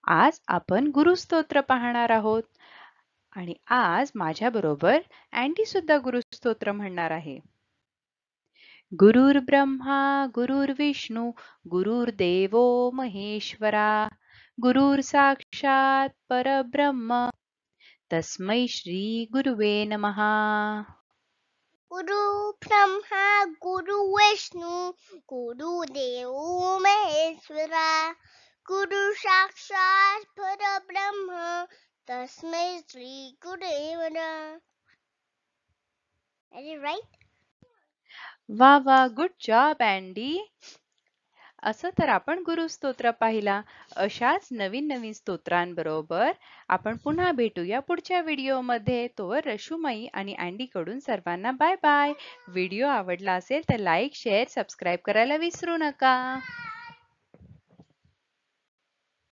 आज आपण गुरुस्तोत्र पाहणार आहोत आणि आज माझ्याबरोबर अँडी सुद्धा गुरुस्तोत्र म्हणणार आहे. गुरुर्ब्रह्मा गुरुर्विष्णू गुरुर्देवो महेश्वरा गुरुर साक्षात परब्रह्म तस्मै श्री गुरुवे नमः. गुरु ब्रह्मा गुरु विष्णु गुरुदेव महेश्वरा गुरु साक्षात परब्रह्म तस्मै श्री गुरुदेव नमः. Is it right? वा वा, गुड जॉब अँडी. असं तर आपण गुरुस्तोत्र पाहिला. अशाच नवीन नवीन स्तोत्रांबरोबर आपण पुन्हा भेटूया पुढच्या व्हिडिओमध्ये. तोवर रशुमाई आणि अँडी कडून सर्वांना बाय बाय. व्हिडिओ आवडला असेल तर लाईक शेअर सबस्क्राईब करायला विसरू नका.